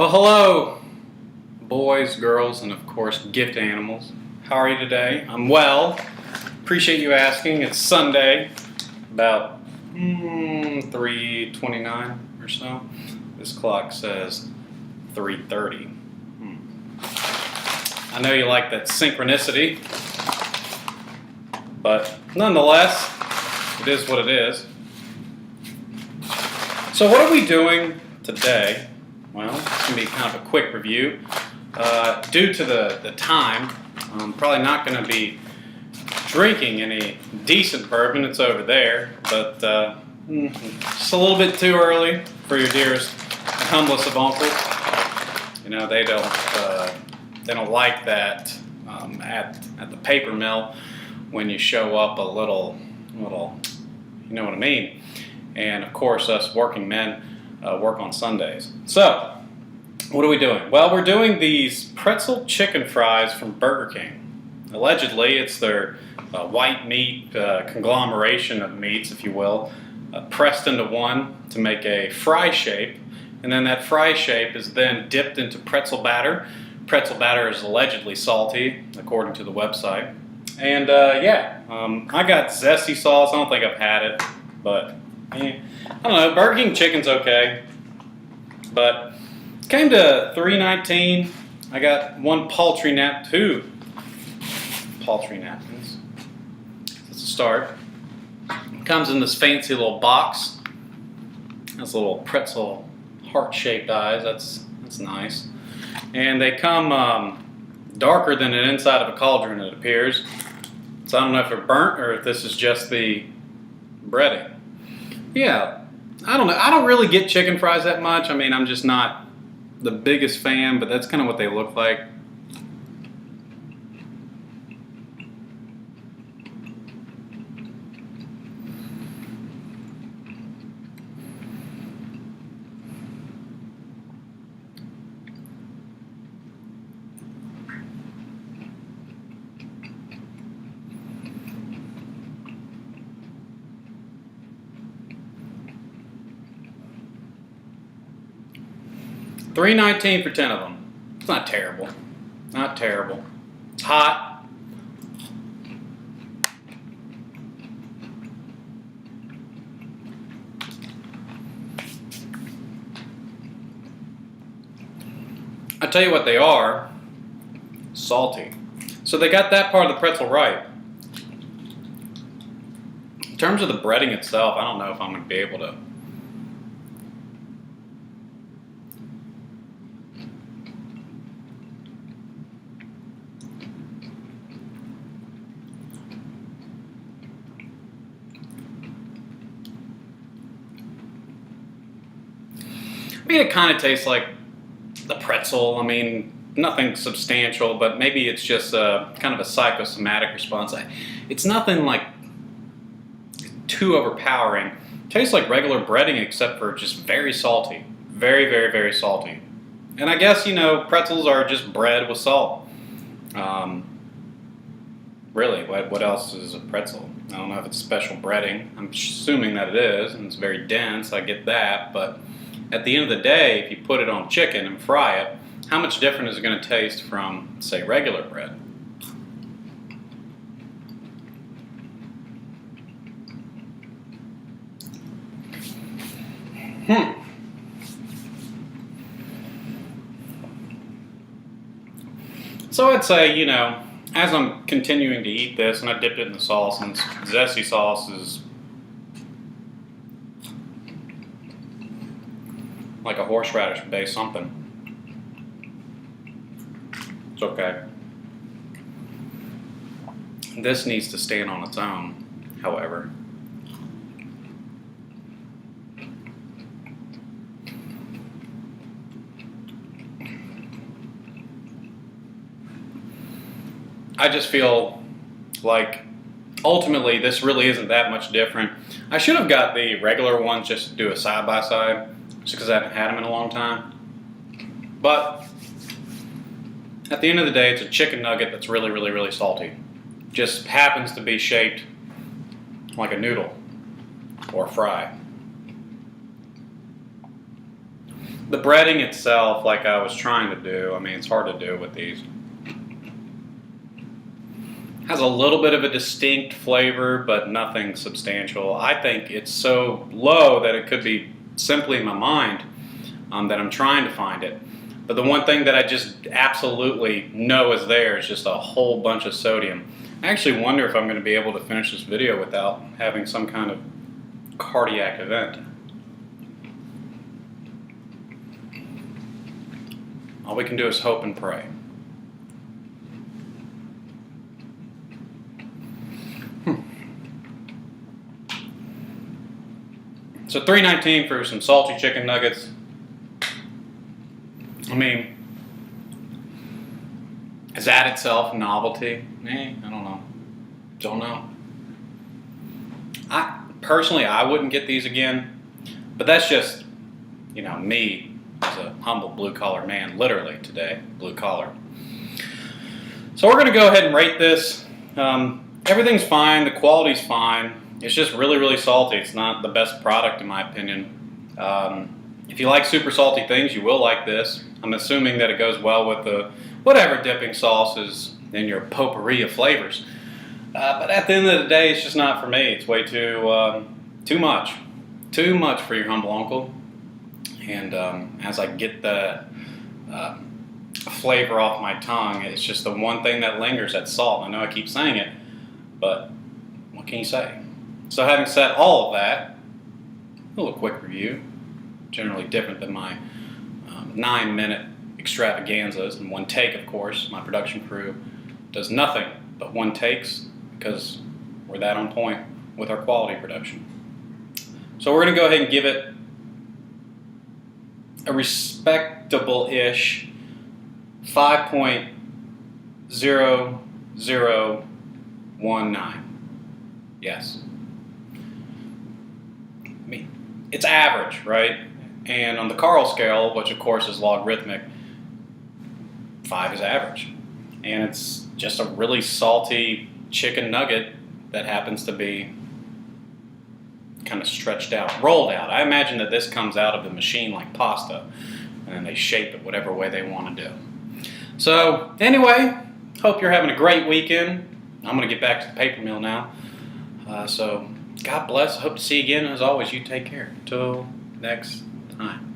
Well, hello, boys, girls, and of course, gift animals. How are you today? I'm well. Appreciate you asking. It's Sunday, about 3:29 or so. This clock says 3:30. I know you like that synchronicity, but nonetheless, it is what it is. So what are we doing today? Well, it's going to be kind of a quick review. Due to the time, I'm probably not going to be drinking any decent bourbon. It's over there, but just a little bit too early for your dearest, humblest of uncles. You know, they don't like that at the paper mill when you show up a little, you know what I mean. And of course, us working men work on Sundays. So, what are we doing? Well, we're doing these pretzel chicken fries from Burger King. Allegedly, it's their white meat conglomeration of meats, if you will, pressed into one to make a fry shape. And then that fry shape is then dipped into pretzel batter. Pretzel batter is allegedly salty, according to the website. And I got zesty sauce. I don't think I've had it, but I don't know. Burger King chicken's okay, but it came to $3.19. I got two paltry napkins. That's a start. It comes in this fancy little box. Has little pretzel heart-shaped eyes. That's nice. And they come darker than an inside of a cauldron, it appears. So I don't know if they're burnt or if this is just the breading. Yeah, I don't know. I don't really get chicken fries that much. I mean, I'm just not the biggest fan, but that's kind of what they look like. $3.19 for 10 of them. It's not terrible. Not terrible. It's hot. I tell you what they are. Salty. So they got that part of the pretzel right. In terms of the breading itself, I don't know if I'm going to be able to. I mean, it kind of tastes like the pretzel. I mean, nothing substantial, but maybe it's just kind of a psychosomatic response. It's nothing like too overpowering. It tastes like regular breading except for just very salty. Very, very, very salty. And I guess, you know, pretzels are just bread with salt. Really, what else is a pretzel? I don't know if it's special breading. I'm assuming that it is, and it's very dense. I get that, but at the end of the day, if you put it on chicken and fry it, how much different is it going to taste from, say, regular bread? So I'd say, you know, as I'm continuing to eat this, and I dipped it in the sauce, and zesty sauce is like a horseradish-based something. It's okay. This needs to stand on its own, however. I just feel like ultimately this really isn't that much different. I should have got the regular ones just to do a side-by-side. Just because I haven't had them in a long time. But at the end of the day, it's a chicken nugget that's really, really, really salty. Just happens to be shaped like a noodle or a fry. the breading itself, like I was trying to do, I mean, it's hard to do with these. Has a little bit of a distinct flavor, but nothing substantial. I think it's so low that it could be simply in my mind that I'm trying to find it. But the one thing that I just absolutely know is there is just a whole bunch of sodium. I actually wonder if I'm going to be able to finish this video without having some kind of cardiac event. All we can do is hope and pray. So $3.19 for some salty chicken nuggets. I mean, is that itself novelty? I don't know. Don't know. Personally, I wouldn't get these again, but that's just, me as a humble blue-collar man, literally today, blue-collar. So we're going to go ahead and rate this. Everything's fine. The quality's fine. It's just really, really salty. It's not the best product in my opinion. If you like super salty things, you will like this. I'm assuming that it goes well with the whatever dipping sauce is in your potpourri of flavors. But at the end of the day, it's just not for me. It's way too much. Too much for your humble uncle. And as I get the flavor off my tongue, it's just the one thing that lingers, that salt. I know I keep saying it, but what can you say? So having said all of that, a little quick review, generally different than my 9-minute extravaganzas in one take, of course. My production crew does nothing but one takes because we're that on point with our quality production. So we're going to go ahead and give it a respectable-ish 5.0019. Yes. I mean, it's average, right? And on the Karl scale, which of course is logarithmic, 5 is average. And it's just a really salty chicken nugget that happens to be kind of stretched out, rolled out. I imagine that this comes out of the machine like pasta, and then they shape it whatever way they want to do. So anyway, hope you're having a great weekend. I'm going to get back to the paper mill now. So God bless. Hope to see you again. As always, you take care. Till next time.